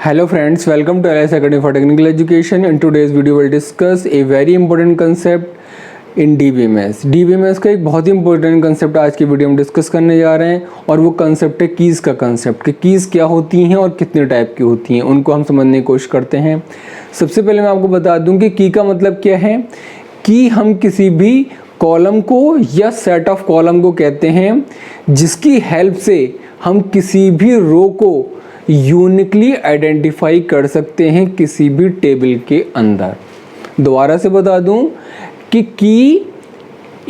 Hello friends, welcome to LIS Academy for Technical Education. In today's video we'll discuss a very important concept in DBMS. DBMS का एक बहुत ही important concept आज की video में discuss करने जा रहे हैं और वो कंसेप्ट है कीज़ का कंसेप्ट कि कीज़ क्या होती हैं और कितने टाइप की होती हैं, उनको हम समझने की कोशिश करते हैं। सबसे पहले मैं आपको बता दूं कि की का मतलब क्या है। की हम किसी भी कॉलम को या सेट ऑफ कॉलम को कहते हैं जिसकी हेल्प से हम किसी भी रो को यूनिकली आइडेंटिफाई कर सकते हैं किसी भी टेबल के अंदर। दोबारा से बता दूं कि की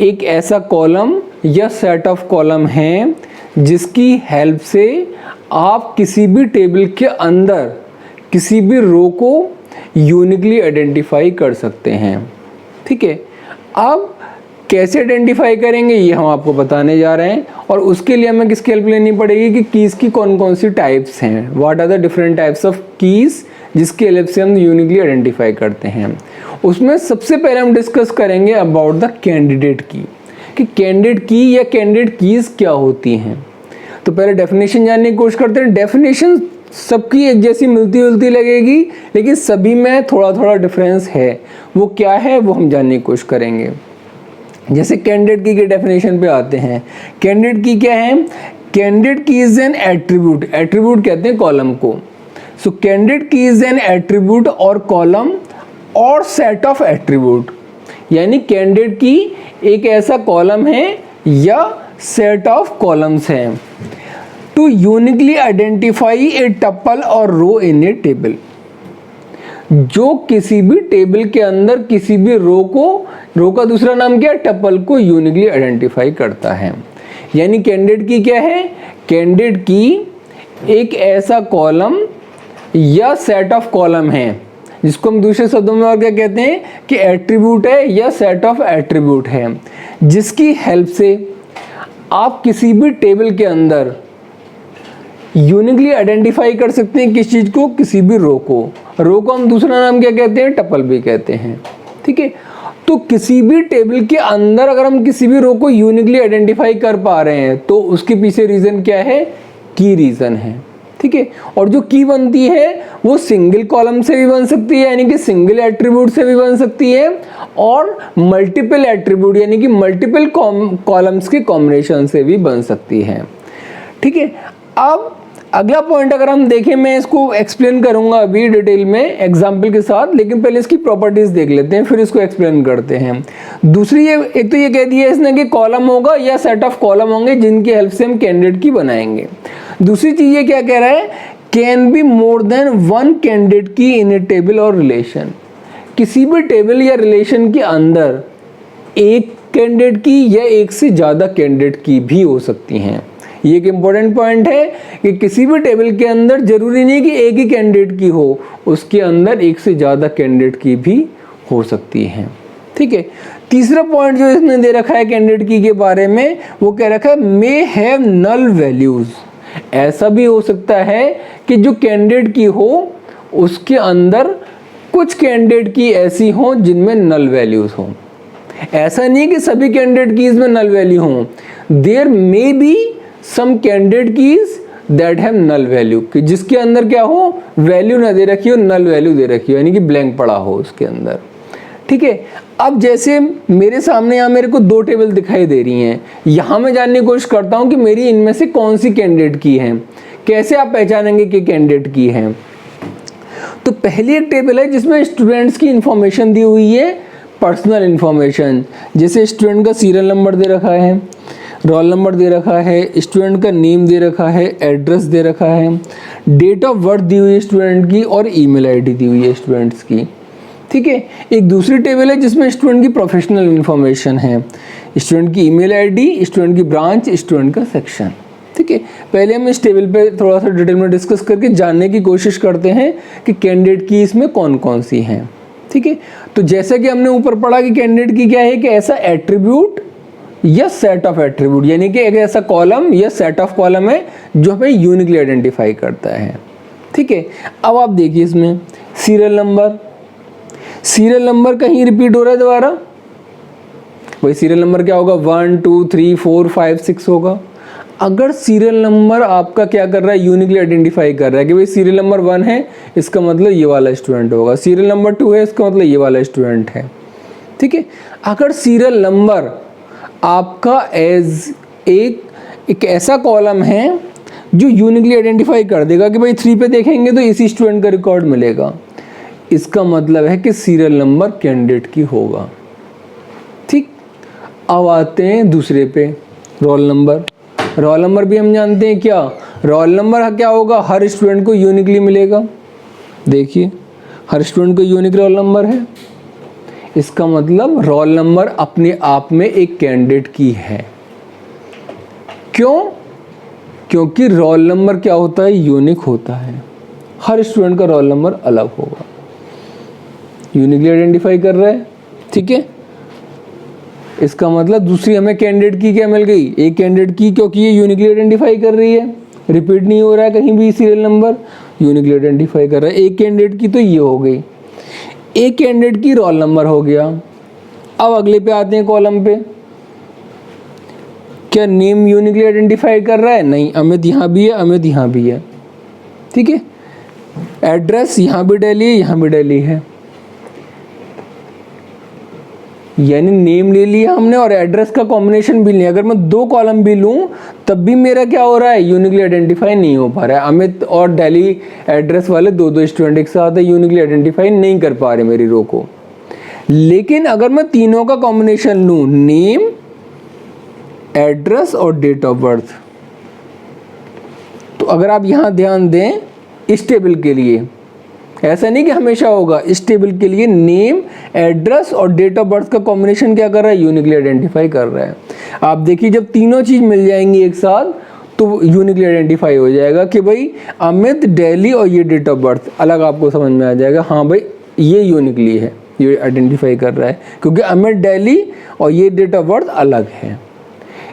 एक ऐसा कॉलम या सेट ऑफ कॉलम है जिसकी हेल्प से आप किसी भी टेबल के अंदर किसी भी रो को यूनिकली आइडेंटिफाई कर सकते हैं। ठीक है, अब कैसे आइडेंटिफाई करेंगे ये हम आपको बताने जा रहे हैं और उसके लिए हमें किसकी हेल्प लेनी पड़ेगी कि कीज़ की कौन कौन सी टाइप्स हैं, what are the different types of keys जिसकी हेल्प से हम यूनिकली आइडेंटिफाई करते हैं। उसमें सबसे पहले हम डिस्कस करेंगे अबाउट द कैंडिडेट की कि कैंडिडेट की या कैंडिडेट कीज़ क्या होती हैं। तो पहले डेफिनेशन जानने की कोशिश करते हैं। डेफिनेशन सबकी एक जैसी मिलती जुलती लगेगी लेकिन सभी में थोड़ा थोड़ा डिफरेंस है। वो क्या है वो हम जानने की कोशिश करेंगे। जैसे कैंडिडेट की डेफिनेशन पे आते हैं। कैंडिडेट की क्या है? Candidate key is an attribute, attribute कहते हैं कॉलम को। So candidate key is an attribute और कॉलम और सेट ऑफ एट्रीब्यूट, यानी कैंडिडेट की एक ऐसा कॉलम है या सेट ऑफ कॉलम्स हैं to uniquely identify a tuple और रो इन ए टेबल, जो किसी भी टेबल के अंदर किसी भी रो का दूसरा नाम क्या है, टपल को यूनिकली आइडेंटिफाई करता है। यानी कैंडिडेट की क्या है? कैंडिडेट की एक ऐसा कॉलम या सेट ऑफ कॉलम है जिसको हम दूसरे शब्दों में और क्या कहते हैं कि एट्रीब्यूट है या सेट ऑफ एट्रीब्यूट है, जिसकी हेल्प से आप किसी भी टेबल के अंदर यूनिकली आइडेंटिफाई कर सकते हैं किस चीज़ को, किसी भी रो को हम दूसरा नाम क्या कहते हैं, टपल भी कहते हैं। ठीक है, तो किसी भी टेबल के अंदर अगर हम किसी भी रो को यूनिकली आइडेंटिफाई कर पा रहे हैं तो उसके पीछे रीज़न क्या है? की रीज़न है। ठीक है, और जो की बनती है वो सिंगल कॉलम से भी बन सकती है यानी कि सिंगल एट्रीब्यूट से भी बन सकती है और मल्टीपल एट्रीब्यूट यानी कि मल्टीपल कॉलम्स के कॉम्बिनेशन से भी बन सकती है। ठीक है, अब अगला पॉइंट अगर हम देखें, मैं इसको एक्सप्लेन करूंगा अभी डिटेल में एग्जाम्पल के साथ, लेकिन पहले इसकी प्रॉपर्टीज देख लेते हैं फिर इसको एक्सप्लेन करते हैं। दूसरी एक तो ये कह दिया इसने कि कॉलम होगा या सेट ऑफ कॉलम होंगे जिनकी हेल्प से हम कैंडिडेट की बनाएंगे। दूसरी चीज ये क्या कह रहा है? Can be more than one candidate की इन ए टेबल और रिलेशन, किसी भी टेबल या रिलेशन के अंदर एक कैंडिडेट की या एक से ज़्यादा कैंडिडेट की भी हो सकती हैं। ये एक इम्पॉर्टेंट पॉइंट है कि किसी भी टेबल के अंदर जरूरी नहीं कि एक ही कैंडिडेट की हो, उसके अंदर एक से ज़्यादा कैंडिडेट की भी हो सकती हैं। ठीक है, तीसरा पॉइंट जो इसने दे रखा है कैंडिडेट की के बारे में वो कह रखा है मे हैव नल वैल्यूज़। ऐसा भी हो सकता है कि जो कैंडिडेट की हो उसके अंदर कुछ कैंडिडेट की ऐसी हो जिनमें नल वैल्यूज़ हो। ऐसा नहीं कि सभी कैंडिडेट की इसमें नल वैल्यू हो। There may be some candidate keys that have null value, कि जिसके अंदर क्या हो, वैल्यू ना दे रखी हो, नल वैल्यू दे रखी हो यानी कि ब्लैंक पड़ा हो उसके अंदर। ठीक है, अब जैसे मेरे सामने यहाँ मेरे को दो टेबल दिखाई दे रही हैं, यहाँ मैं जानने की कोशिश करता हूँ कि मेरी इनमें से कौन सी कैंडिडेट की है। कैसे आप पहचानेंगे कि कैंडिडेट की है? तो पहली एक टेबल है जिसमें स्टूडेंट्स की इंफॉर्मेशन दी हुई है, पर्सनल इंफॉर्मेशन, जैसे स्टूडेंट का सीरियल नंबर दे रखा है, रोल नंबर दे रखा है, स्टूडेंट का नेम दे रखा है, एड्रेस दे रखा है, डेट ऑफ बर्थ दी हुई है स्टूडेंट की और ईमेल आईडी दी हुई है स्टूडेंट्स की। ठीक है, एक दूसरी टेबल है जिसमें स्टूडेंट की प्रोफेशनल इन्फॉर्मेशन है, स्टूडेंट की ईमेल आईडी, स्टूडेंट की ब्रांच, स्टूडेंट का सेक्शन। ठीक है, पहले हम इस टेबल पे थोड़ा सा डिटेल में डिस्कस करके जानने की कोशिश करते हैं कि कैंडिडेट की इसमें कौन कौन सी हैं। ठीक है, तो जैसा कि हमने ऊपर पढ़ा कि कैंडिडेट की क्या है कि ऐसा एट्रीब्यूट या सेट ऑफ एट्रीब्यूट यानी कि एक ऐसा कॉलम या सेट ऑफ कॉलम है जो हमें यूनिकली आइडेंटिफाई करता है। ठीक है, अब आप देखिए इसमें सीरियल नंबर कहीं रिपीट हो रहा है दोबारा, वही सीरियल नंबर क्या होगा 1 2 3 4 5 6 होगा। अगर सीरियल नंबर आपका क्या कर रहा है, यूनिकली आइडेंटिफाई कर रहा है कि भाई सीरियल नंबर 1 है, इसका मतलब ये वाला स्टूडेंट होगा, सीरियल नंबर 2 है, इसका मतलब ये वाला स्टूडेंट है, ठीक है। अगर सीरियल नंबर आपका एज एक ऐसा कॉलम है जो यूनिकली आइडेंटिफाई कर देगा कि भाई 3 पे देखेंगे तो इसी स्टूडेंट का रिकॉर्ड मिलेगा, इसका मतलब है कि सीरियल नंबर कैंडिडेट की होगा, ठीक। अब आते हैं दूसरे पे, रोल नंबर। रोल नंबर भी हम जानते हैं क्या, रोल नंबर क्या होगा, हर स्टूडेंट को यूनिकली मिलेगा। देखिए हर स्टूडेंट को यूनिक रोल नंबर है, इसका मतलब रोल नंबर अपने आप में एक कैंडिडेट की है। क्यों? क्योंकि रोल नंबर क्या होता है, यूनिक होता है, हर स्टूडेंट का रोल नंबर अलग होगा, यूनिकली आइडेंटिफाई कर रहा है, ठीक है। इसका मतलब दूसरी हमें कैंडिडेट की क्या मिल गई, एक कैंडिडेट की, क्योंकि ये यूनिकली आइडेंटिफाई कर रही है, रिपीट नहीं हो रहा है कहीं भी सीरियल नंबर, यूनिकली आइडेंटिफाई कर रहा है। एक कैंडिडेट की तो ये हो गई, एक कैंडिडेट की रोल नंबर हो गया। अब अगले पे आते हैं कॉलम पे, क्या नेम यूनिकली आइडेंटिफाई कर रहा है, नहीं, अमित यहाँ भी है, अमित यहाँ भी है, ठीक है। एड्रेस यहाँ भी दिल्ली है, यहाँ भी दिल्ली है, यानी नेम ले लिया हमने और एड्रेस का कॉम्बिनेशन भी लिया। अगर मैं 2 कॉलम भी लूँ तब भी मेरा क्या हो रहा है, यूनिकली आइडेंटिफाई नहीं हो पा रहा है। अमित और दिल्ली एड्रेस वाले 2 स्टूडेंट एक साथ है, यूनिकली आइडेंटिफाई नहीं कर पा रहे मेरी रो को। लेकिन अगर मैं तीनों का कॉम्बिनेशन लूँ, नेम, एड्रेस और डेट ऑफ बर्थ, तो अगर आप यहाँ ध्यान दें, इस टेबल के लिए ऐसा नहीं कि हमेशा होगा, इस टेबल के लिए नेम, एड्रेस और डेट ऑफ बर्थ का कॉम्बिनेशन क्या कर रहा है, यूनिकली आइडेंटिफाई कर रहा है। आप देखिए जब तीनों चीज मिल जाएंगी एक साथ तो यूनिकली आइडेंटिफाई हो जाएगा कि भाई अमित, दिल्ली और ये डेट ऑफ बर्थ अलग, आपको समझ में आ जाएगा, हाँ भाई ये यूनिकली है, ये आइडेंटिफाई कर रहा है, क्योंकि अमित, दिल्ली और ये डेट ऑफ बर्थ अलग है।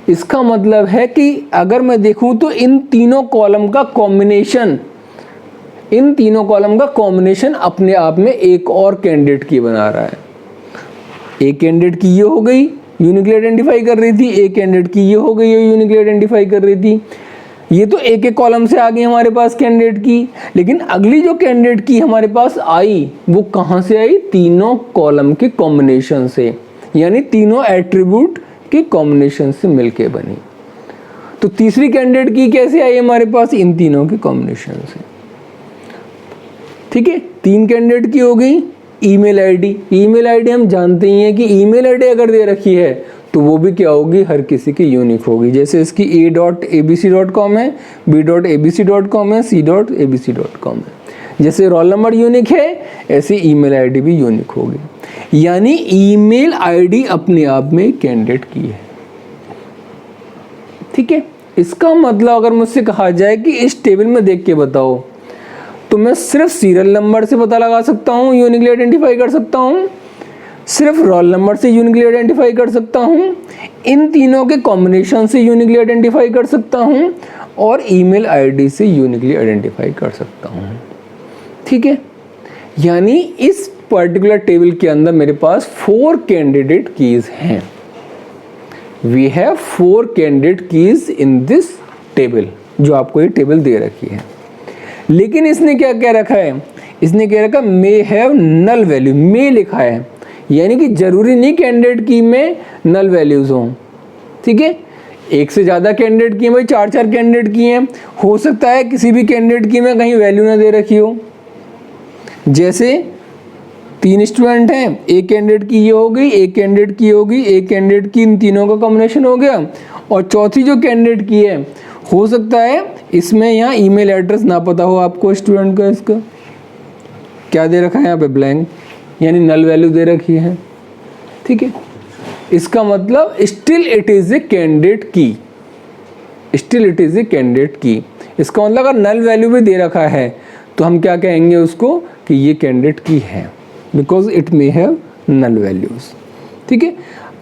इसका मतलब है कि अगर मैं देखूं तो इन तीनों कॉलम का कॉम्बिनेशन, इन तीनों कॉलम का कॉम्बिनेशन अपने आप में एक और कैंडिडेट की बना रहा है। एक कैंडिडेट की ये हो गई, यूनिकली आइडेंटिफाई कर रही थी, एक कैंडिडेट की ये हो गई, ये यूनिकली आइडेंटिफाई कर रही थी। ये तो एक एक कॉलम से आ गई हमारे पास कैंडिडेट की, लेकिन अगली जो कैंडिडेट की हमारे पास आई वो कहाँ से आई, तीनों कॉलम के कॉम्बिनेशन से, यानी तीनों एट्रीब्यूट के कॉम्बिनेशन से मिलके बनी। तो तीसरी कैंडिडेट की कैसे आई हमारे पास, इन तीनों के कॉम्बिनेशन से, ठीक है। 3 कैंडिडेट की हो गई। ईमेल आईडी, ईमेल आईडी हम जानते ही हैं कि ईमेल आईडी अगर दे रखी है तो वो भी क्या होगी, हर किसी की यूनिक होगी। जैसे इसकी a.abc.com है, b.abc.com है, c.abc.com है। जैसे रोल नंबर यूनिक है ऐसे ईमेल आईडी भी यूनिक होगी, यानी ईमेल आईडी अपने आप में कैंडिडेट की है, ठीक है। इसका मतलब अगर मुझसे कहा जाए कि इस टेबल में देख के बताओ, तो मैं सिर्फ सीरियल नंबर से पता लगा सकता हूँ, यूनिकली आइडेंटिफाई कर सकता हूँ, सिर्फ रोल नंबर से यूनिकली आइडेंटिफाई कर सकता हूँ, इन तीनों के कॉम्बिनेशन से यूनिकली आइडेंटिफाई कर सकता हूँ, और ईमेल आईडी से यूनिकली आइडेंटिफाई कर सकता हूँ, ठीक है। यानी इस पर्टिकुलर टेबल के अंदर मेरे पास 4 कैंडिडेट कीज हैं। We have 4 candidate keys in this table, जो आपको ये टेबल दे रखी है। लेकिन इसने क्या क्या रखा है, इसने क्या रखा, मे हैव नल वैल्यू, मे लिखा है, यानी कि जरूरी नहीं कैंडिडेट की में नल वैल्यूज हों, ठीक है। एक से ज़्यादा कैंडिडेट की हैं भाई, 4 कैंडिडेट की हैं, हो सकता है किसी भी कैंडिडेट की में कहीं वैल्यू ना दे रखी हो। जैसे 3 स्टूडेंट हैं, एक कैंडिडेट की ये हो गई, एक कैंडिडेट की हो गई, एक कैंडिडेट की, इन तीनों का कॉम्बिनेशन हो गया, और चौथी जो कैंडिडेट की है, हो सकता है इसमें यहाँ ईमेल एड्रेस ना पता हो आपको स्टूडेंट का, इसका क्या दे रखा है यहाँ पे, ब्लैंक, यानी नल वैल्यू दे रखी है, ठीक है। इसका मतलब still it is a candidate key, still it is a candidate key. इसका मतलब अगर नल वैल्यू भी दे रखा है तो हम क्या कहेंगे उसको कि ये कैंडिडेट की है, because it may have null values, ठीक है।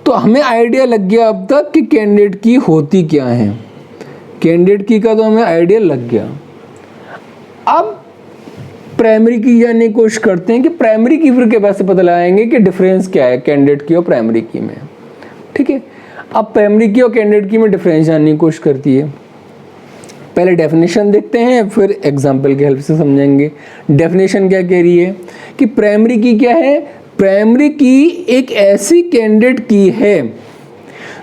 तो हमें आइडिया लग गया अब तक कि कैंडिडेट की होती क्या है, कैंडिडेट की का तो हमें आइडिया लग गया। अब प्राइमरी की जानने की कोशिश करते हैं कि प्राइमरी की फिर के कैसे पता लगाएंगे कि डिफरेंस क्या है कैंडिडेट की और प्राइमरी की में, ठीक है। अब प्राइमरी की और कैंडिडेट की में डिफरेंस जानने की कोशिश करती है, पहले डेफिनेशन देखते हैं, फिर एग्जाम्पल की हेल्प से समझेंगे। डेफिनेशन क्या कह रही है कि प्राइमरी की क्या है? प्राइमरी की एक ऐसी कैंडिडेट की है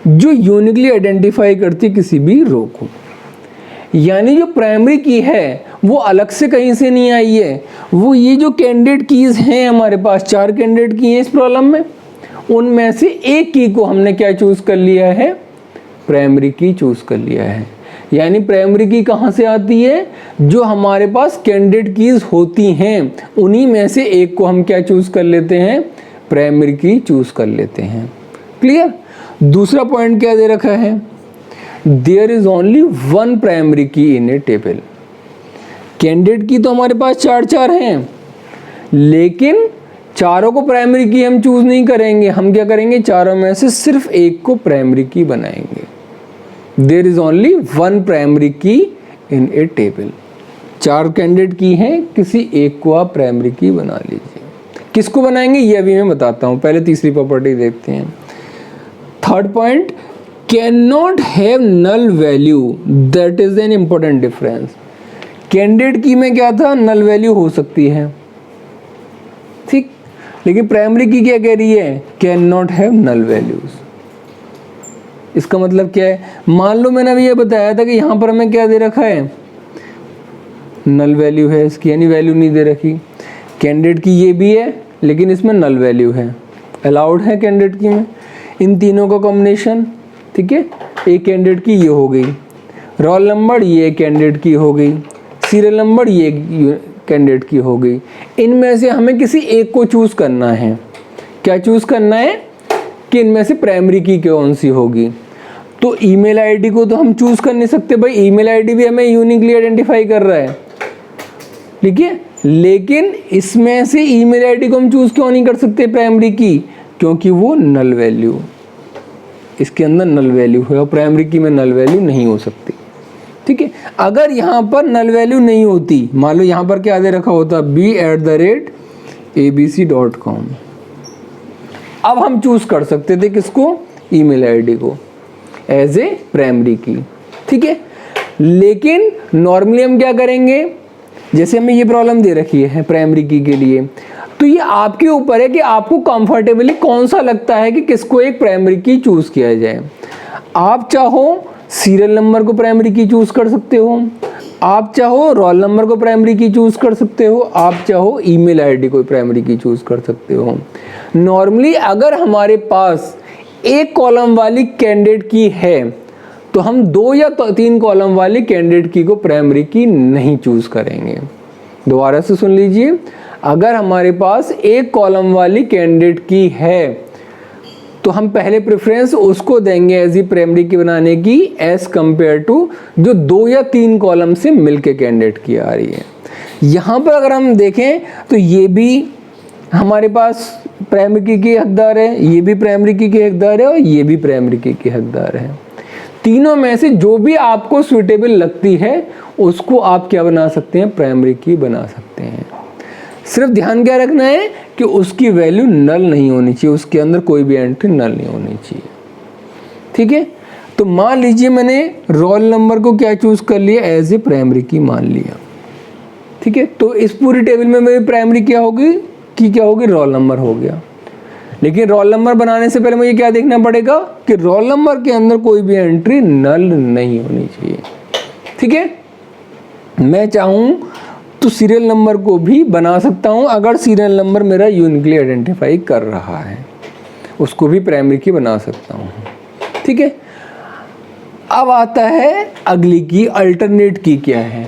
जो यूनिकली आइडेंटिफाई करती है किसी भी रो को। यानी जो प्राइमरी की है वो अलग से कहीं से नहीं आई है, वो ये जो कैंडिडेट कीज हैं हमारे पास 4 कैंडिडेट की हैं इस प्रॉब्लम में, उनमें से एक की को हमने क्या चूज कर लिया है? प्राइमरी की चूज कर लिया है। यानी प्राइमरी की कहाँ से आती है? जो हमारे पास कैंडिडेट कीज होती हैं उन्हीं में से एक को हम क्या चूज कर लेते हैं? प्राइमरी की चूज कर लेते हैं। क्लियर? दूसरा पॉइंट क्या दे रखा है? There is only one primary key in a table. Candidate की तो हमारे पास 4 हैं, लेकिन चारों को प्राइमरी की हम चूज नहीं करेंगे। हम क्या करेंगे? चारों में से सिर्फ एक को प्राइमरी की बनाएंगे। There is only one primary key in a table. 4 candidate की हैं, किसी एक को आप प्राइमरी की बना लीजिए। किसको बनाएंगे ये अभी मैं बताता हूं, पहले तीसरी प्रॉपर्टी देखते हैं। Third point, can not have null value, that is an important difference. Candidate key में क्या था? नल वैल्यू हो सकती है, ठीक, लेकिन प्राइमरी की क्या कह रही है? Can not have null values. इसका मतलब क्या है? मान लो मैंने अभी ये बताया था कि यहां पर हमें क्या दे रखा है? नल वैल्यू है इसकी, यानी वैल्यू नहीं दे रखी। कैंडिडेट की ये भी है, लेकिन इसमें नल वैल्यू है, अलाउड है कैंडिडेट की में। इन तीनों का कॉम्बिनेशन, ठीक है, एक कैंडिडेट की ये हो गई, रोल नंबर ये कैंडिडेट की हो गई, सीरियल नंबर ये कैंडिडेट की हो गई। इनमें से हमें किसी एक को चूज करना है। क्या चूज करना है? कि इनमें से प्राइमरी की कौन सी होगी। तो ईमेल आईडी को तो हम चूज कर नहीं सकते भाई, ईमेल आईडी भी हमें यूनिकली आइडेंटिफाई कर रहा है, ठीक है, लेकिन इसमें से ईमेल आईडी को हम चूज क्यों नहीं कर सकते प्राइमरी की? क्योंकि वो नल वैल्यू, इसके अंदर नल वैल्यू है और प्राइमरी की में नल वैल्यू नहीं हो सकती, ठीक है। अगर यहाँ पर नल वैल्यू नहीं होती, मान लो यहाँ पर क्या दे रखा होता? b@abc.com, अब हम चूज कर सकते थे किसको? ईमेल आईडी को एज ए प्राइमरी की, ठीक है। लेकिन नॉर्मली हम क्या करेंगे? जैसे हमें ये प्रॉब्लम दे रखी है प्राइमरी की के लिए, तो ये आपके ऊपर है कि आपको कंफर्टेबली कौन सा लगता है कि किसको एक प्राइमरी की चूज किया जाए। आप चाहो सीरियल नंबर को प्राइमरी की चूज कर सकते हो, आप चाहो रोल नंबर को प्राइमरी की चूज कर सकते हो, आप चाहो ईमेल आईडी को प्राइमरी की चूज कर सकते हो। नॉर्मली अगर हमारे पास एक कॉलम वाली कैंडिडेट की है तो हम 2 या 3 कॉलम वाली कैंडिडेट की को प्राइमरी की नहीं चूज करेंगे। दोबारा से सुन लीजिए, अगर हमारे पास एक कॉलम वाली कैंडिडेट की है तो हम पहले प्रेफरेंस उसको देंगे एज ई प्राइमरी की बनाने की, एज कंपेयर टू जो 2 या 3 कॉलम से मिलके कैंडिडेट की आ रही है। यहाँ पर अगर हम देखें तो ये भी हमारे पास प्राइमरी की के हकदार है, ये भी प्राइमरी की के हकदार है और ये भी प्राइमरी की के हकदार है। तीनों में से जो भी आपको सुइटेबल लगती है उसको आप क्या बना सकते हैं? प्राइमरी की बना सकते हैं। सिर्फ ध्यान क्या रखना है कि उसकी वैल्यू नल नहीं होनी चाहिए, उसके अंदर कोई भी एंट्री नल नहीं होनी चाहिए, ठीक है। तो मान लीजिए मैंने रोल नंबर को क्या चूज कर लिया? एज ए प्राइमरी की मान लिया, ठीक है। तो इस पूरी टेबल में मेरी प्राइमरी क्या होगी? क्या होगी? रोल नंबर हो गया। लेकिन रोल नंबर बनाने से पहले मुझे क्या देखना पड़ेगा कि रोल नंबर के अंदर कोई भी एंट्री नल नहीं होनी चाहिए, ठीक है। मैं चाहूं तो सीरियल नंबर को भी बना सकता हूं, अगर सीरियल नंबर मेरा यूनिकली आइडेंटिफाई कर रहा है उसको भी प्राइमरी की बना सकता हूं, ठीक है। अब आता है अगली की, अल्टरनेट की क्या है,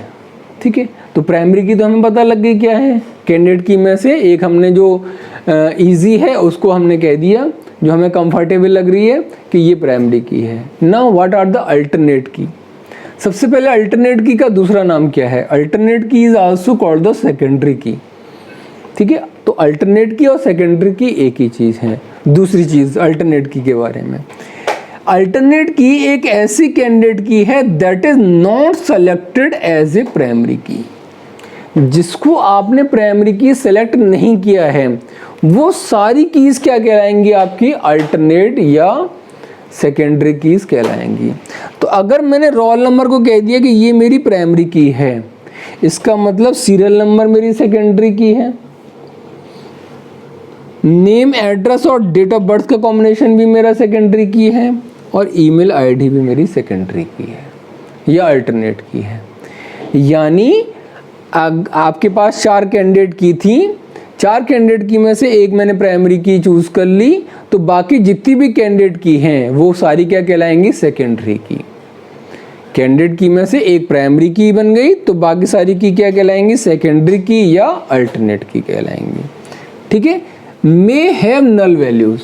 ठीक है। तो प्राइमरी की तो हमें पता लग गई क्या है, कैंडिडेट की में से एक हमने जो इजी है उसको हमने कह दिया, जो हमें कंफर्टेबल लग रही है कि ये प्राइमरी की है। Now what are the alternate key? सबसे पहले अल्टरनेट की का दूसरा नाम क्या है? अल्टरनेट की is also called the secondary की, ठीक है। तो अल्टरनेट की और सेकेंडरी की एक ही चीज है। दूसरी चीज अल्टरनेट की के बारे में, अल्टरनेट की एक ऐसी कैंडिडेट की है that is not selected as a primary key, जिसको आपने प्राइमरी की सेलेक्ट नहीं किया है, वो सारी कीज क्या कहलाएंगी? आपकी अल्टरनेट या सेकेंडरी कीज कहलाएंगी। तो अगर मैंने रोल नंबर को कह दिया कि ये मेरी प्राइमरी की है, इसका मतलब सीरियल नंबर मेरी सेकेंडरी की है, नेम, एड्रेस और डेट ऑफ बर्थ का कॉम्बिनेशन भी मेरा सेकेंडरी की है, और ईमेल आईडी भी मेरी सेकेंडरी की है या अल्टरनेट की है। यानी आपके पास 4 कैंडिडेट की थी, 4 कैंडिडेट की में से एक मैंने प्राइमरी की चूज कर ली, तो बाकी जितनी भी कैंडिडेट की हैं वो सारी क्या कहलाएंगी? सेकेंडरी की। कैंडिडेट की में से एक प्राइमरी की बन गई, तो बाकी सारी की क्या कहलाएंगी? सेकेंडरी की या अल्टरनेट की कहलाएंगी। ठीक है। May have null values.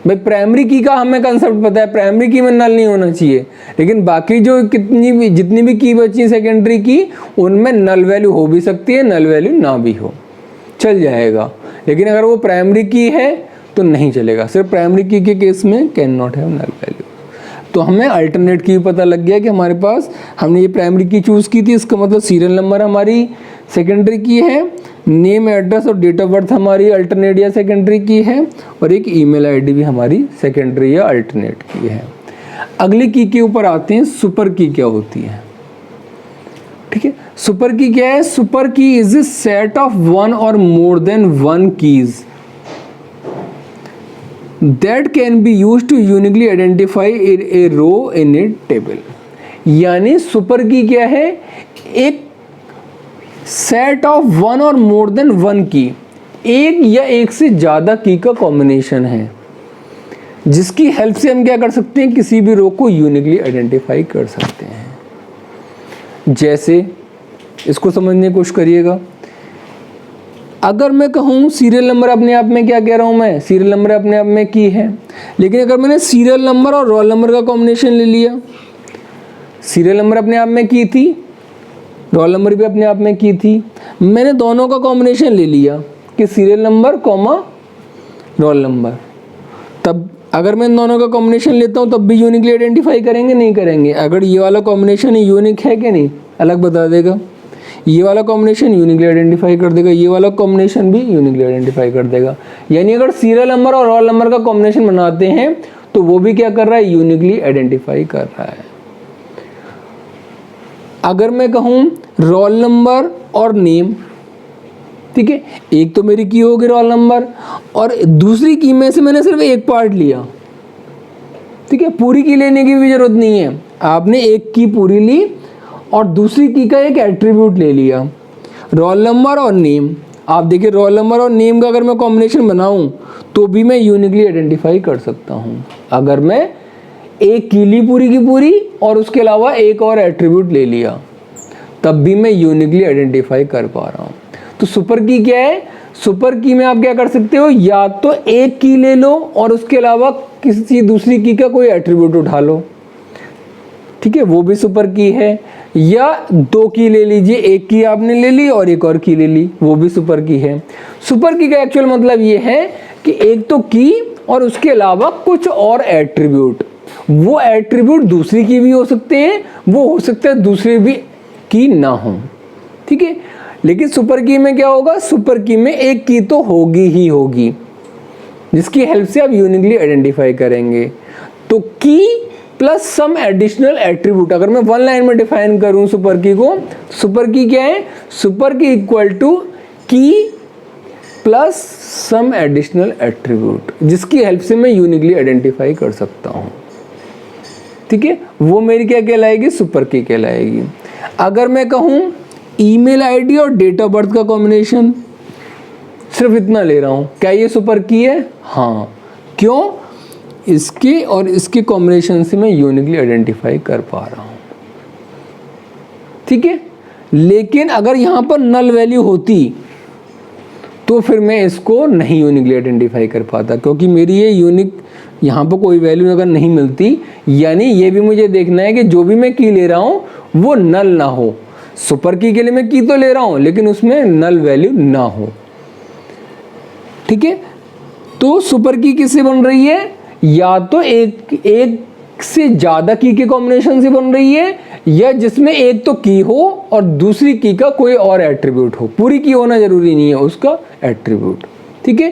भाई प्राइमरी की का हमें कंसेप्ट पता है, प्राइमरी की में नल नहीं होना चाहिए, लेकिन बाकी जो जितनी भी की बची सेकेंडरी की, उनमें नल वैल्यू हो भी सकती है, नल वैल्यू ना भी हो, चल जाएगा। लेकिन अगर वो प्राइमरी की है तो नहीं चलेगा, सिर्फ प्राइमरी की के केस में can not have null value. तो हमें अल्टरनेट की भी पता लग गया कि हमारे पास हमने ये प्राइमरी की चूज़ की थी, इसका मतलब सीरियल नंबर हमारी सेकेंडरी की है, नेम, एड्रेस और डेट ऑफ बर्थ हमारी अल्टरनेट या सेकेंडरी की है, और एक ईमेल आईडी भी हमारी सेकेंडरी या अल्टरनेट की है। अगली की के ऊपर आते हैं, सुपर की क्या होती है। ठीक है। सुपर की क्या है? Super key is a set of one और more than one keys that can be used to uniquely identify a row in a table. यानी सुपर की क्या है? एक सेट ऑफ वन और मोर देन वन की, एक या एक से ज्यादा की का कॉम्बिनेशन है, जिसकी हेल्प से हम क्या कर सकते हैं? किसी भी रो को यूनिकली आइडेंटिफाई कर सकते हैं। जैसे इसको समझने की कोशिश करिएगा। अगर मैं कहूँ सीरियल नंबर अपने आप में, क्या कह रहा हूँ मैं? सीरियल नंबर अपने आप में की है, लेकिन अगर मैंने सीरियल नंबर और रोल नंबर का कॉम्बिनेशन ले लिया, सीरियल नंबर अपने आप में की थी, रोल नंबर भी अपने आप में की थी, मैंने दोनों का कॉम्बिनेशन ले लिया कि serial number comma roll number, तब अगर मैं दोनों का कॉम्बिनेशन लेता हूँ तब भी यूनिकली आइडेंटिफाई करेंगे? नहीं करेंगे। अगर ये वाला कॉम्बिनेशन यूनिक है कि नहीं, अलग बता देगा। ये वाला कॉम्बिनेशन यूनिकली आइडेंटिफाई कर देगा, ये वाला कॉम्बिनेशन भी यूनिकली आइडेंटिफाई कर देगा। यानी अगर सीरियल नंबर और रोल नंबर का कॉम्बिनेशन बनाते हैं तो वो भी क्या कर रहा है? यूनिकली आइडेंटिफाई कर रहा है। अगर मैं कहूँ रोल नंबर और नेम, ठीक है, एक तो मेरी की होगी रोल नंबर, और दूसरी की में से मैंने सिर्फ एक पार्ट लिया, ठीक है, पूरी की लेने की भी जरूरत नहीं है। आपने एक की पूरी ली और दूसरी की का एक एट्रीब्यूट ले लिया, रोल नंबर और नेम। आप देखिए रोल नंबर और नेम का अगर मैं कॉम्बिनेशन बनाऊं तो भी मैं यूनिकली आइडेंटिफाई कर सकता हूं। अगर मैं एक की ली पूरी की पूरी और उसके अलावा एक और एट्रीब्यूट ले लिया, तब भी मैं यूनिकली आइडेंटिफाई कर पा रहा हूं। तो सुपर की क्या है? सुपर की में आप क्या कर सकते हो? या तो एक की ले लो और उसके अलावा किसी दूसरी की का कोई एट्रीब्यूट उठा लो, ठीक है, वो भी सुपर की है। या दो की ले लीजिए, एक की आपने ले ली और एक और की ले ली, वो भी सुपर की है। सुपर की का एक्चुअल मतलब ये है कि एक तो की और उसके अलावा कुछ और एट्रीब्यूट, वो एट्रीब्यूट दूसरी की भी हो सकते हैं, वो हो सकता है दूसरी भी की ना हो, ठीक है। लेकिन सुपर की में क्या होगा? सुपर की में एक की तो होगी ही होगी, जिसकी हेल्प से आप यूनिकली आइडेंटिफाई करेंगे। तो की प्लस सम एडिशनल एट्रीब्यूट, अगर मैं वन लाइन में डिफाइन करूं सुपर की को, सुपर की क्या है? सुपर की इक्वल टू की प्लस सम एडिशनल एट्रीब्यूट, जिसकी हेल्प से मैं यूनिकली आइडेंटिफाई कर सकता हूं, ठीक है, वो मेरी क्या कहलाएगी? सुपर की कहलाएगी। अगर मैं कहूं ईमेल आईडी और डेट ऑफ बर्थ का कॉम्बिनेशन, सिर्फ इतना ले रहा हूं, क्या ये सुपर की है? हाँ। क्यों? इसके और इसके कॉम्बिनेशन से मैं यूनिकली आइडेंटिफाई कर पा रहा हूं, ठीक है। लेकिन अगर यहां पर नल वैल्यू होती तो फिर मैं इसको नहीं यूनिकली आइडेंटिफाई कर पाता, क्योंकि मेरी ये यूनिक यहाँ पर कोई वैल्यू अगर नहीं मिलती, यानी ये भी मुझे देखना है कि जो भी मैं की ले रहा हूं वो नल ना हो। सुपर की के लिए मैं की तो ले रहा हूं लेकिन उसमें नल वैल्यू ना हो, ठीक है। तो सुपर की किससे बन रही है? या तो एक से ज्यादा की के कॉम्बिनेशन से बन रही है, या जिसमें एक तो की हो और दूसरी की का कोई और एट्रीब्यूट हो। पूरी की होना जरूरी नहीं है, उसका एट्रीब्यूट, ठीक है।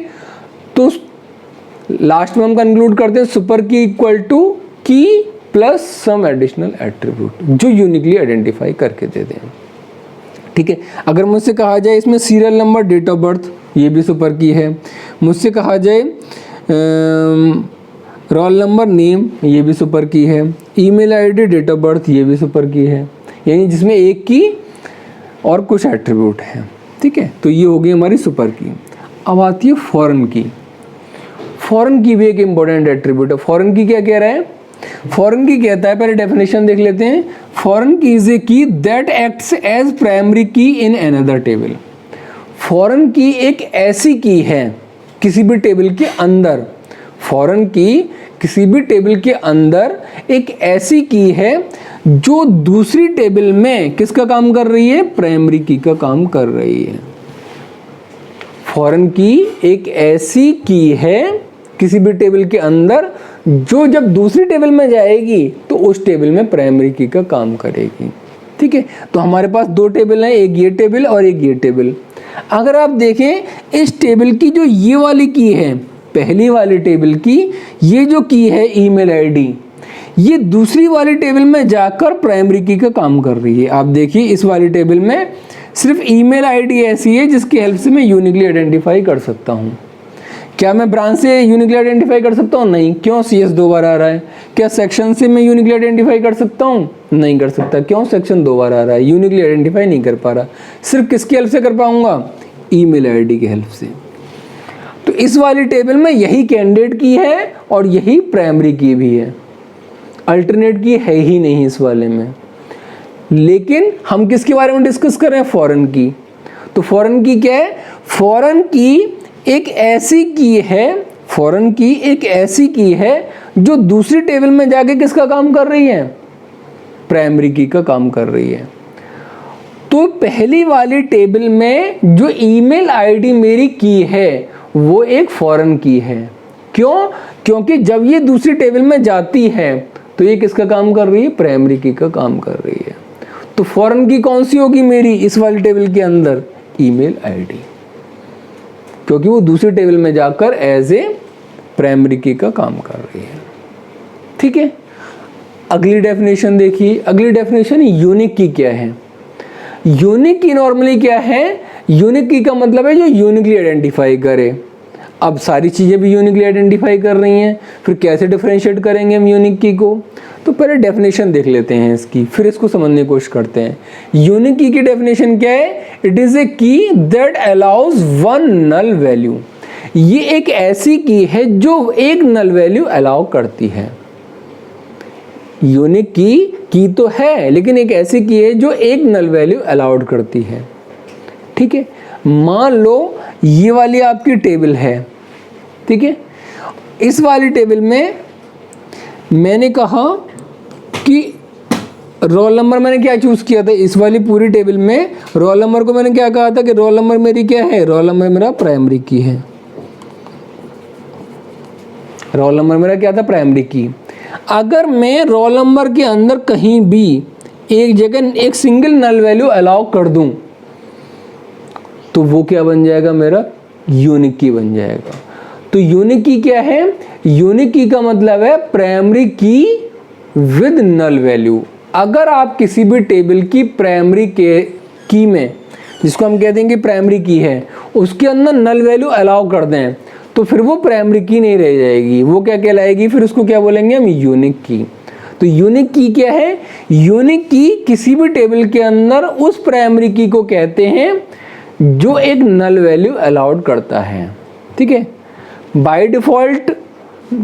तो लास्ट में हम कंक्लूड करते हैं सुपर की इक्वल टू की प्लस सम एडिशनल एट्रीब्यूट जो यूनिकली आइडेंटिफाई करके दे दें। ठीक है, अगर मुझसे कहा जाए इसमें serial number, date of birth, ये भी सुपर की है। मुझसे कहा जाए रोल नंबर, नेम, ये भी सुपर की है। Email ID, date of birth, ये भी सुपर की है, यानी जिसमें एक की और कुछ एट्रीब्यूट है। ठीक है, तो ये हो गई हमारी सुपर की। अब आती है फॉरेन की। फॉरेन की भी एक इम्पोर्टेंट एट्रीब्यूट है। फॉरेन की क्या कह रहा है? फॉरेन की कहता है, पहले डेफिनेशन देख लेते हैं। फॉरेन की is A key that acts as primary key in another table. Foreign की एक ऐसी की है किसी भी टेबल के अंदर। फॉरेन की किसी भी टेबल के अंदर एक ऐसी की है जो दूसरी टेबल में किसका काम कर रही है? प्राइमरी की का काम कर रही है। फॉरेन की एक ऐसी की है किसी भी टेबल के अंदर जो जब दूसरी टेबल में जाएगी तो उस टेबल में प्राइमरी की का काम करेगी। ठीक है, तो हमारे पास दो टेबल हैं, एक ये टेबल और एक ये टेबल। अगर आप देखें इस टेबल की जो ये वाली की है, पहली वाली टेबल की ये जो की है ईमेल आईडी, ये दूसरी वाली टेबल में जाकर प्राइमरी की का काम कर रही है। आप देखिए इस वाली टेबल में सिर्फ ईमेल आईडी ऐसी है जिसकी हेल्प से मैं यूनिकली आइडेंटिफाई कर सकता हूँ। क्या मैं ब्रांच से यूनिकली आइडेंटिफाई कर सकता हूँ? नहीं। क्यों? CS 2 बार आ रहा है। क्या सेक्शन से मैं यूनिकली आइडेंटिफाई कर सकता हूँ? नहीं कर सकता। क्यों? सेक्शन 2 बार आ रहा है, यूनिकली आइडेंटिफाई नहीं कर पा रहा। सिर्फ किसकी हेल्प से कर पाऊंगा? ईमेल आईडी की हेल्प से। तो इस वाली टेबल में यही कैंडिडेट की है और यही प्राइमरी की भी है, अल्टरनेट की है ही नहीं इस वाले में। लेकिन हम किसके बारे में डिस्कस कर रहे हैं? फॉरेन की। तो फॉरेन की क्या है? फॉरेन की एक ऐसी की है, फॉरेन की एक ऐसी की है जो दूसरी टेबल में जाके किसका काम कर रही है? प्राइमरी की का काम कर रही है। तो पहली वाली टेबल में जो ईमेल आईडी मेरी की है वो एक फॉरेन की है। क्यों? क्योंकि जब ये दूसरी टेबल में जाती है तो ये किसका काम कर रही है? प्राइमरी की का काम कर रही है। तो फॉरेन की कौन सी होगी मेरी इस वाली टेबल के अंदर? ईमेल आईडी, क्योंकि वो दूसरी टेबल में जाकर एज ए प्राइमरी की का काम कर रही है। ठीक है, अगली डेफिनेशन देखिए। अगली डेफिनेशन यूनिक की क्या है? यूनिक की नॉर्मली क्या है? यूनिक की का मतलब है जो यूनिकली आइडेंटिफाई करे। अब सारी चीज़ें भी यूनिकली आइडेंटिफाई कर रही हैं, फिर कैसे डिफरेंशिएट करेंगे हम यूनिक की को? तो पहले डेफिनेशन देख लेते हैं इसकी, फिर इसको समझने की कोशिश करते हैं। यूनिक की डेफिनेशन क्या है? It is a key that allows one null value. ये एक ऐसी की है जो एक नल वैल्यू अलाउ करती है। यूनिक की तो है, लेकिन एक ऐसी की है जो एक नल वैल्यू अलाउड करती है। ठीक है, मान लो ये वाली आपकी टेबल है। ठीक है, इस वाली टेबल में मैंने कहा कि रोल नंबर मैंने क्या चूज किया था? इस वाली पूरी टेबल में रोल नंबर को मैंने क्या कहा था कि रोल नंबर मेरी क्या है? रोल नंबर मेरा प्राइमरी की है। रोल नंबर मेरा क्या था? प्राइमरी की। अगर मैं रोल नंबर के अंदर कहीं भी एक जगह एक सिंगल नल वैल्यू अलाउ कर दूं तो वो क्या बन जाएगा? मेरा यूनिक की बन जाएगा। तो यूनिक की क्या है? यूनिक की का मतलब है प्राइमरी की विद नल वैल्यू। अगर आप किसी भी टेबल की प्राइमरी के की में, जिसको हम कहते हैं कि प्राइमरी की है, उसके अंदर नल वैल्यू अलाउ कर दें तो फिर वो प्राइमरी की नहीं रह जाएगी। वो क्या कहलाएगी? फिर उसको क्या बोलेंगे हम? यूनिक की। तो यूनिक की क्या है? यूनिक की किसी भी टेबल के अंदर उस प्राइमरी की को कहते हैं जो एक नल वैल्यू अलाउड करता है। ठीक है, बाय डिफॉल्ट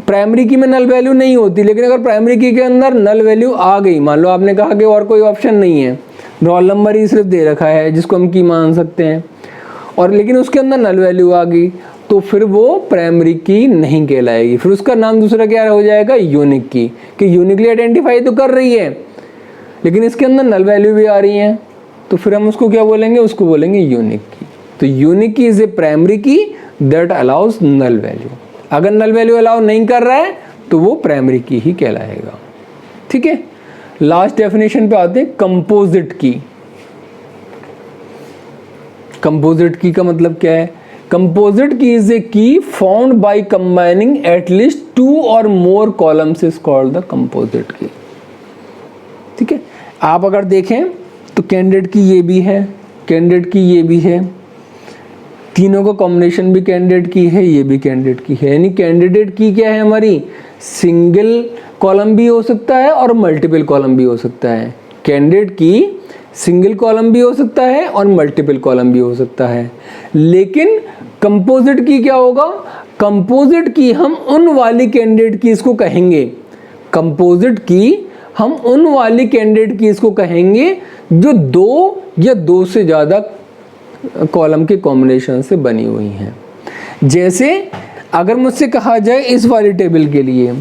प्राइमरी की में नल वैल्यू नहीं होती, लेकिन अगर प्राइमरी की के अंदर नल वैल्यू आ गई, मान लो आपने कहा कि और कोई ऑप्शन नहीं है, रोल नंबर ही सिर्फ दे रखा है जिसको हम की मान सकते हैं, और लेकिन उसके अंदर नल वैल्यू आ गई, तो फिर वो प्राइमरी की नहीं कहलाएगी। फिर उसका नाम दूसरा क्या हो जाएगा? यूनिक की, कि यूनिकली आइडेंटिफाई तो कर रही है लेकिन इसके अंदर नल वैल्यू भी आ रही है, तो फिर हम उसको क्या बोलेंगे? उसको बोलेंगे यूनिक की। तो यूनिक की इज ए प्राइमरी की दैट अलाउज नल वैल्यू। अगर नल वैल्यू अलाउ नहीं कर रहा है तो वो प्राइमरी की ही कहलाएगा। ठीक है, लास्ट डेफिनेशन पे आते हैं, कंपोजिट की। कंपोजिट की का मतलब क्या है? कंपोजिट की इज ए की फाउंड बाय कंबाइनिंग एटलीस्ट 2 और more columns is called the composite key. ठीक है, आप अगर देखें तो कैंडिडेट की ये भी है, कैंडिडेट की ये भी है, तीनों का कॉम्बिनेशन भी कैंडिडेट की है, ये भी कैंडिडेट की है। यानी कैंडिडेट की क्या है हमारी, सिंगल कॉलम भी हो सकता है और मल्टीपल कॉलम भी हो सकता है। कैंडिडेट की सिंगल कॉलम भी हो सकता है और मल्टीपल कॉलम भी हो सकता है। लेकिन कंपोजिट की क्या होगा, कंपोजिट की हम उन वाली कैंडिडेट की इसको कहेंगे, कंपोजिट की हम उन वाली कैंडिडेट की इसको कहेंगे जो 2 या 2 से ज़्यादा कॉलम के कॉम्बिनेशन से बनी हुई हैं। जैसे अगर मुझसे कहा जाए इस वाली टेबल के लिए,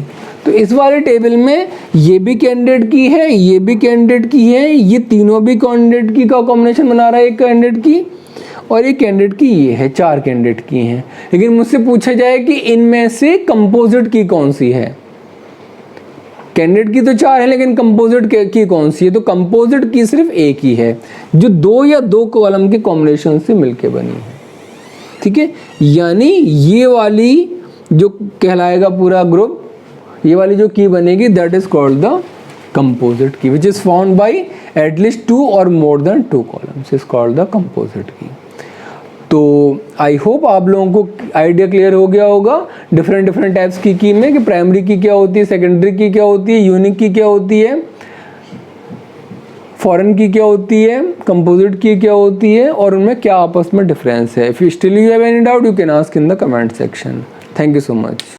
तो इस वाले टेबल में ये भी कैंडिडेट की है, ये भी कैंडिडेट की है, ये तीनों भी कैंडिडेट की का कॉम्बिनेशन बना रहा है एक कैंडिडेट की, और एक कैंडिडेट की ये है, 4 कैंडिडेट की हैं। लेकिन मुझसे पूछा जाए कि इनमें से कंपोजिट की कौन सी है, कैंडिडेट की तो 4 है लेकिन कंपोजिट की कौन सी है, तो कंपोजिट की सिर्फ एक ही है जो 2 या 2 कॉलम के कॉम्बिनेशन से मिलके बनी है। ठीक है, यानी ये वाली जो कहलाएगा पूरा ग्रुप, ये वाली जो की बनेगी that is called the composite key which is found by at least 2 और more than 2 columns is called the composite key. तो आई होप आप लोगों को आइडिया क्लियर हो गया होगा डिफरेंट टाइप्स की में, कि प्राइमरी की क्या होती है, सेकेंडरी की क्या होती है, यूनिक की क्या होती है, फॉरेन की क्या होती है, कंपोजिट की क्या होती है, और उनमें क्या आपस में डिफरेंस है। If you still you have any doubt you can ask in the comment section. Thank you so much.